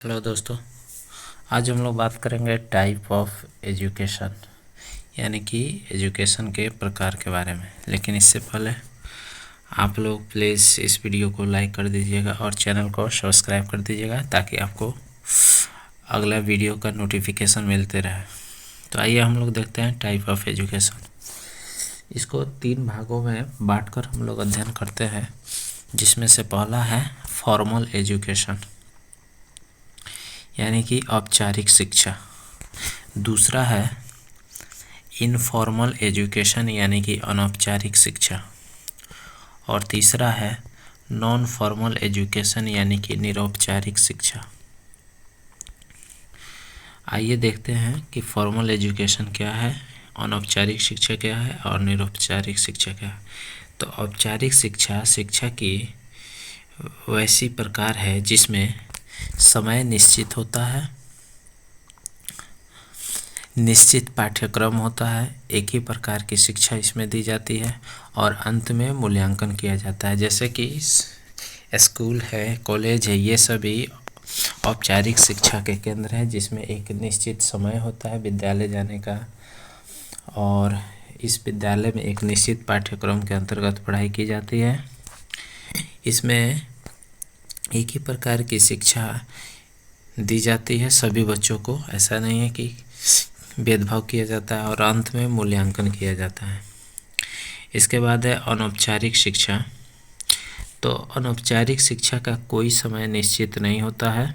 Hello दोस्तों, आज हम लोग बात करेंगे टाइप ऑफ एजुकेशन यानी कि एजुकेशन के प्रकार के बारे में। लेकिन इससे पहले आप लोग प्लीज़ इस वीडियो को लाइक कर दीजिएगा और चैनल को सब्सक्राइब कर दीजिएगा ताकि आपको अगला वीडियो का नोटिफिकेशन मिलते रहे। तो आइए हम लोग देखते हैं टाइप ऑफ एजुकेशन। इसको 3 भागों में बांटकर हम लोग अध्ययन करते हैं, जिसमें से पहला है फॉर्मल एजुकेशन यानी कि औपचारिक शिक्षा। दूसरा है इनफॉर्मल एजुकेशन यानी कि अनौपचारिक शिक्षा। और तीसरा है नॉन फॉर्मल एजुकेशन यानी कि निरौपचारिक शिक्षा। आइए देखते हैं कि फॉर्मल एजुकेशन क्या है, अनौपचारिक शिक्षा क्या है और निरौपचारिक शिक्षा क्या है। तो औपचारिक शिक्षा की वैसी प्रकार है जिसमें समय निश्चित होता है, निश्चित पाठ्यक्रम होता है, एक ही प्रकार की शिक्षा इसमें दी जाती है और अंत में मूल्यांकन किया जाता है। जैसे कि स्कूल है, कॉलेज है, ये सभी औपचारिक शिक्षा के केंद्र हैं जिसमें एक निश्चित समय होता है विद्यालय जाने का और इस विद्यालय में एक निश्चित पाठ्यक्रम के अंतर्गत पढ़ाई की जाती है। इसमें एक ही प्रकार की शिक्षा दी जाती है सभी बच्चों को, ऐसा नहीं है कि भेदभाव किया जाता है और अंत में मूल्यांकन किया जाता है। इसके बाद है अनौपचारिक शिक्षा। तो अनौपचारिक शिक्षा का कोई समय निश्चित नहीं होता है,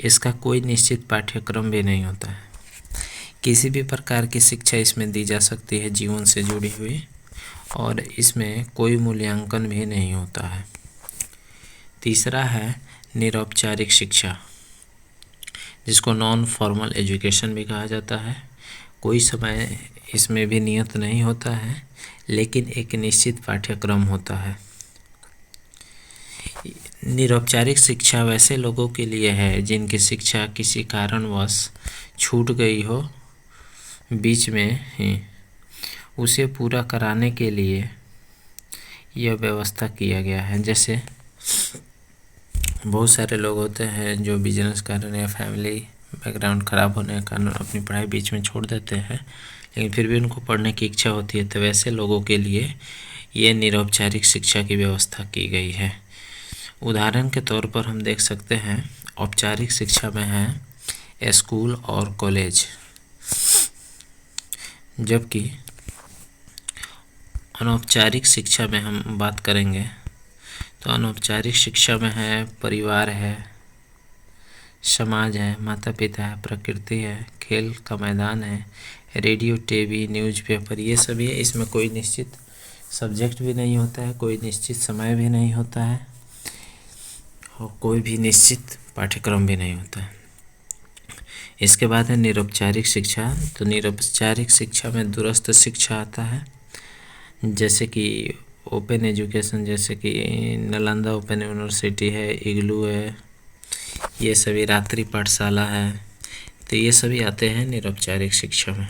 इसका कोई निश्चित पाठ्यक्रम भी नहीं होता है, किसी भी प्रकार की शिक्षा इसमें दी जा सकती है जीवन से जुड़ी हुई और इसमें कोई मूल्यांकन भी नहीं होता है। तीसरा है निरौपचारिक शिक्षा, जिसको नॉन फॉर्मल एजुकेशन भी कहा जाता है। कोई समय इसमें भी नियत नहीं होता है, लेकिन एक निश्चित पाठ्यक्रम होता है। निरौपचारिक शिक्षा वैसे लोगों के लिए है जिनकी शिक्षा किसी कारणवश छूट गई हो बीच में ही, उसे पूरा कराने के लिए यह व्यवस्था किया गया है। जैसे बहुत सारे लोग होते हैं जो बिजनेस कारण या फैमिली बैकग्राउंड ख़राब होने के कारण अपनी पढ़ाई बीच में छोड़ देते हैं, लेकिन फिर भी उनको पढ़ने की इच्छा होती है, तो वैसे लोगों के लिए ये निरौपचारिक शिक्षा की व्यवस्था की गई है। उदाहरण के तौर पर हम देख सकते हैं औपचारिक शिक्षा में है स्कूल और कॉलेज, जबकि अनौपचारिक शिक्षा में हम बात करेंगे तो अनौपचारिक शिक्षा में है परिवार है, समाज है, माता पिता है, प्रकृति है, खेल का मैदान है, रेडियो, टीवी, न्यूज़पेपर, ये सभी है। इसमें कोई निश्चित सब्जेक्ट भी नहीं होता है, कोई निश्चित समय भी नहीं होता है और कोई भी निश्चित पाठ्यक्रम भी नहीं होता है। इसके बाद है निरौपचारिक शिक्षा। तो निरौपचारिक शिक्षा में दूरस्थ शिक्षा आता है, जैसे कि ओपन एजुकेशन, जैसे कि नालंदा ओपन यूनिवर्सिटी है, इग्लू है, ये सभी रात्रि पाठशाला है, तो ये सभी आते हैं निरौपचारिक शिक्षा में।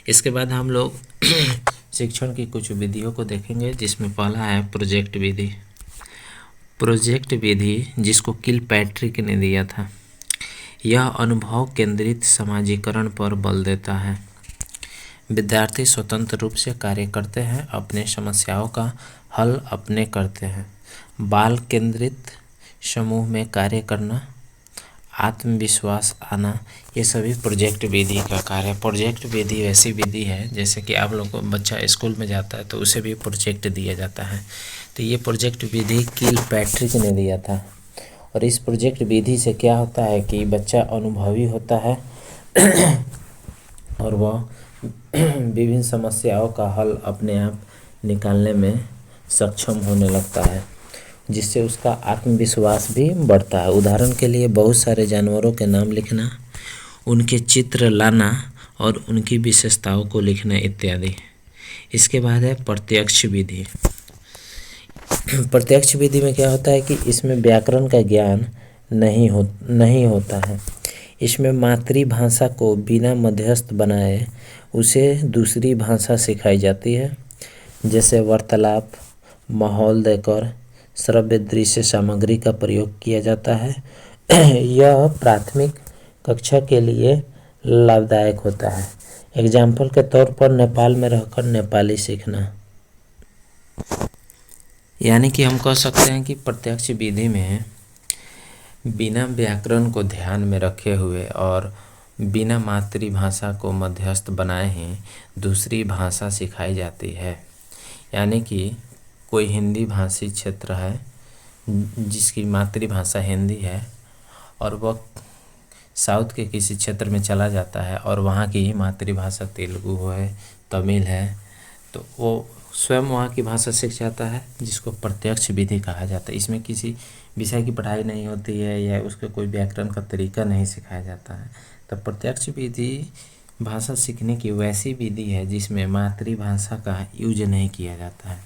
इसके बाद हम लोग शिक्षण की कुछ विधियों को देखेंगे, जिसमें पहला है प्रोजेक्ट विधि। प्रोजेक्ट विधि जिसको किलपैट्रिक ने दिया था, यह अनुभव केंद्रित समाजीकरण पर बल देता है। विद्यार्थी स्वतंत्र रूप से कार्य करते हैं, अपने समस्याओं का हल अपने करते हैं। बाल केंद्रित समूह में कार्य करना, आत्मविश्वास आना, ये सभी प्रोजेक्ट विधि का कार्य है। प्रोजेक्ट विधि ऐसी विधि है जैसे कि आप लोग को बच्चा स्कूल में जाता है तो उसे भी प्रोजेक्ट दिया जाता है, तो ये प्रोजेक्ट विधि किलपैट्रिक ने दिया था। और इस प्रोजेक्ट विधि से क्या होता है कि बच्चा अनुभवी होता है और वह विभिन्न समस्याओं का हल अपने आप निकालने में सक्षम होने लगता है, जिससे उसका आत्मविश्वास भी बढ़ता है। उदाहरण के लिए बहुत सारे जानवरों के नाम लिखना, उनके चित्र लाना और उनकी विशेषताओं को लिखना इत्यादि। इसके बाद है प्रत्यक्ष विधि। प्रत्यक्ष विधि में क्या होता है कि इसमें व्याकरण का ज्ञान नहीं होता है। इसमें मातृभाषा को बिना मध्यस्थ बनाए उसे दूसरी भाषा सिखाई जाती है, जैसे वार्तालाप, माहौल देकर श्रव्य दृश्य सामग्री का प्रयोग किया जाता है यह प्राथमिक कक्षा के लिए लाभदायक होता है। एग्जाम्पल के तौर पर नेपाल में रहकर नेपाली सीखना। यानी कि हम कह सकते हैं कि प्रत्यक्ष विधि में बिना व्याकरण को ध्यान में रखे हुए और बिना मातृभाषा को मध्यस्थ बनाए ही दूसरी भाषा सिखाई जाती है। यानी कि कोई हिंदी भाषी क्षेत्र है जिसकी मातृभाषा हिंदी है और वह साउथ के किसी क्षेत्र में चला जाता है और वहाँ की ही मातृभाषा तेलुगु है, तमिल है, तो वो स्वयं वहाँ की भाषा सीख जाता है, जिसको प्रत्यक्ष विधि कहा जाता है। इसमें किसी विषय की पढ़ाई नहीं होती है या उसके कोई व्याकरण का तरीका नहीं सिखाया जाता है। तो प्रत्यक्ष विधि भाषा सीखने की वैसी विधि है जिसमें मातृभाषा का यूज नहीं किया जाता है।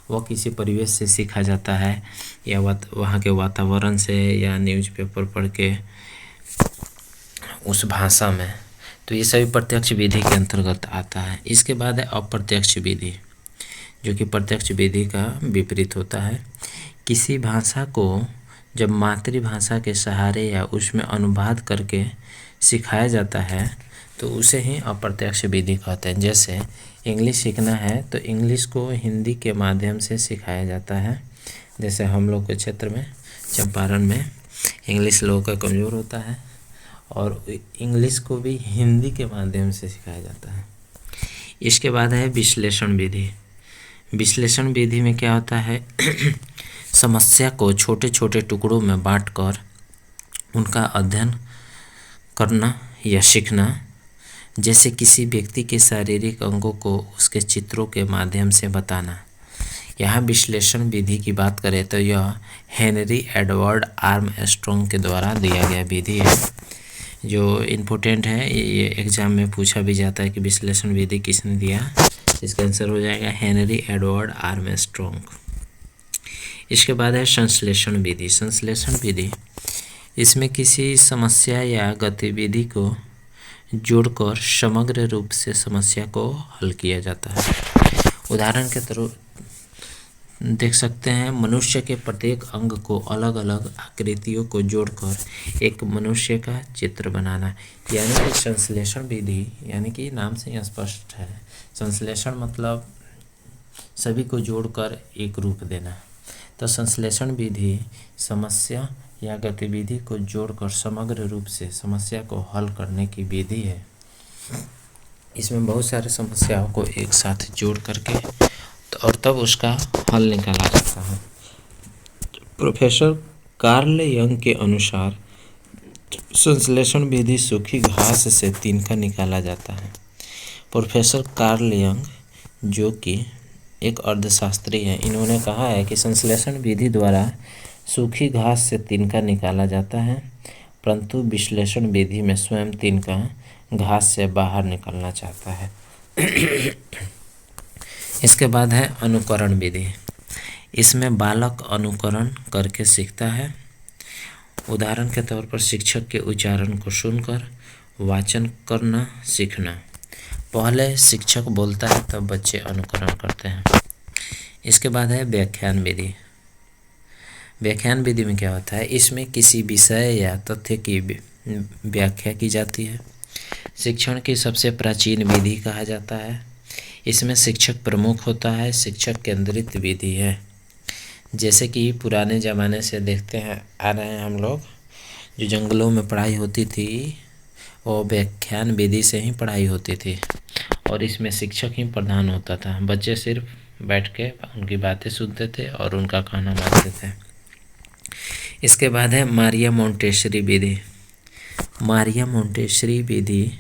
वह किसी परिवेश से सीखा जाता है या वहाँ के वातावरण से या न्यूज़पेपर पढ़ के उस भाषा में। तो ये सभी प्रत्यक्ष विधि के अंतर्गत आता है। इसके बाद है अप्रत्यक्ष विधि, जो कि प्रत्यक्ष विधि का विपरीत होता है। किसी भाषा को जब मातृभाषा के सहारे या उसमें अनुवाद करके सिखाया जाता है तो उसे ही अप्रत्यक्ष विधि कहते हैं। जैसे इंग्लिश सीखना है तो इंग्लिश को हिंदी के माध्यम से सिखाया जाता है। जैसे हम लोग के क्षेत्र में चंपारण में इंग्लिश लोगों का कमज़ोर होता है और इंग्लिश को भी हिंदी के माध्यम से सिखाया जाता है। इसके बाद है विश्लेषण विधि। विश्लेषण विधि में क्या होता है समस्या को छोटे छोटे टुकड़ों में बांटकर उनका अध्ययन करना या सीखना। जैसे किसी व्यक्ति के शारीरिक अंगों को उसके चित्रों के माध्यम से बताना। यहाँ विश्लेषण विधि की बात करें तो यह हेनरी एडवर्ड आर्मस्ट्रॉन्ग के द्वारा दिया गया विधि है, जो इम्पोर्टेंट है। ये एग्जाम में पूछा भी जाता है कि विश्लेषण विधि किसने दिया। इसका आंसर हो जाएगा हेनरी एडवर्ड आर्मस्ट्रॉन्ग। इसके बाद है संश्लेषण विधि। संश्लेषण विधि इसमें किसी समस्या या गतिविधि को जोड़कर समग्र रूप से समस्या को हल किया जाता है। उदाहरण के तौर देख सकते हैं, मनुष्य के प्रत्येक अंग को अलग अलग आकृतियों को जोड़कर एक मनुष्य का चित्र बनाना। यानी कि संश्लेषण विधि, यानी कि नाम से ही स्पष्ट है, संश्लेषण मतलब सभी को जोड़कर एक रूप देना। तो संश्लेषण विधि समस्या या गतिविधि को जोड़कर समग्र रूप से समस्या को हल करने की विधि है। इसमें बहुत सारे समस्याओं को एक साथ जोड़ करके और तब उसका हल निकाला जाता है। प्रोफेसर कार्ल यंग के अनुसार संश्लेषण विधि सूखी घास से तिनका निकाला जाता है। प्रोफेसर कार्ल यंग, जो कि एक अर्थशास्त्री हैं, इन्होंने कहा है कि संश्लेषण विधि द्वारा सूखी घास से तिनका निकाला जाता है, परंतु विश्लेषण विधि में स्वयं तिनका घास से बाहर निकलना चाहता है। इसके बाद है अनुकरण विधि। इसमें बालक अनुकरण करके सीखता है। उदाहरण के तौर पर शिक्षक के उच्चारण को सुनकर वाचन करना सीखना। पहले शिक्षक बोलता है तब बच्चे अनुकरण करते हैं। इसके बाद है व्याख्यान विधि। व्याख्यान विधि में क्या होता है, इसमें किसी विषय या तथ्य की व्याख्या की जाती है। शिक्षण की सबसे प्राचीन विधि कहा जाता है। इसमें शिक्षक प्रमुख होता है, शिक्षक केंद्रित विधि है। जैसे कि पुराने ज़माने से देखते हैं आ रहे हैं हम लोग, जो जंगलों में पढ़ाई होती थी वो व्याख्यान विधि से ही पढ़ाई होती थी और इसमें शिक्षक ही प्रधान होता था। बच्चे सिर्फ बैठ के उनकी बातें सुनते थे और उनका कहना मानते थे। इसके बाद है मारिया मोंटेसरी विधि। मारिया मोंटेसरी विधि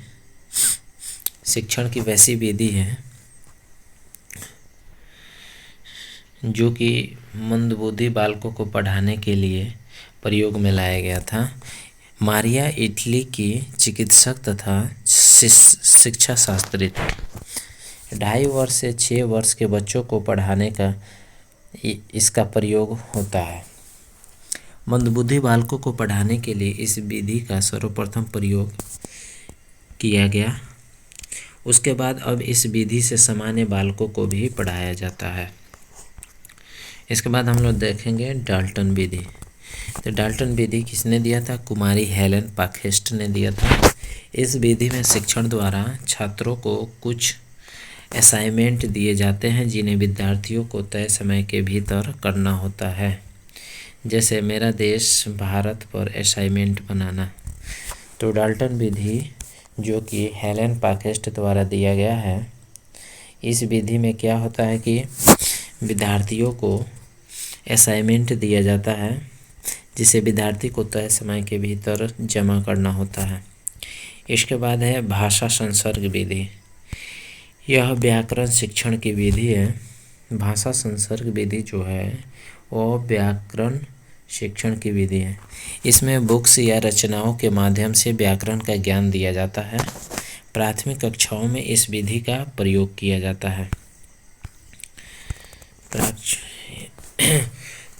शिक्षण की वैसी विधि है जो कि मंदबुद्धि बालकों को पढ़ाने के लिए प्रयोग में लाया गया था। मारिया इटली की चिकित्सक तथा शिक्षा शास्त्री थी। 2.5 वर्ष से 6 वर्ष के बच्चों को पढ़ाने का इसका प्रयोग होता है। मंदबुद्धि बालकों को पढ़ाने के लिए इस विधि का सर्वप्रथम प्रयोग किया गया। उसके बाद अब इस विधि से सामान्य बालकों को भी पढ़ाया जाता है। इसके बाद हम लोग देखेंगे डाल्टन विधि। तो डाल्टन विधि किसने दिया था? कुमारी हेलेन पाखेस्ट ने दिया था। इस विधि में शिक्षण द्वारा छात्रों को कुछ असाइनमेंट दिए जाते हैं जिन्हें विद्यार्थियों को तय समय के भीतर करना होता है। जैसे मेरा देश भारत पर असाइनमेंट बनाना। तो डाल्टन विधि जो कि हेलेन पाखेस्ट द्वारा दिया गया है, इस विधि में क्या होता है कि विद्यार्थियों को असाइनमेंट दिया जाता है जिसे विद्यार्थी को तय समय के भीतर जमा करना होता है। इसके बाद है भाषा संसर्ग विधि। यह व्याकरण शिक्षण की विधि है। भाषा संसर्ग विधि जो है वो व्याकरण शिक्षण की विधि है। इसमें बुक्स या रचनाओं के माध्यम से व्याकरण का ज्ञान दिया जाता है। प्राथमिक कक्षाओं में इस विधि का प्रयोग किया जाता है।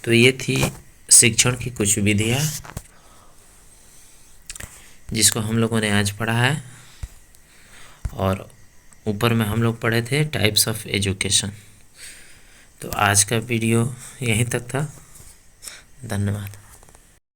तो ये थी शिक्षण की कुछ विधियाँ जिसको हम लोगों ने आज पढ़ा है, और ऊपर में हम लोग पढ़े थे टाइप्स ऑफ एजुकेशन। तो आज का वीडियो यहीं तक था। धन्यवाद।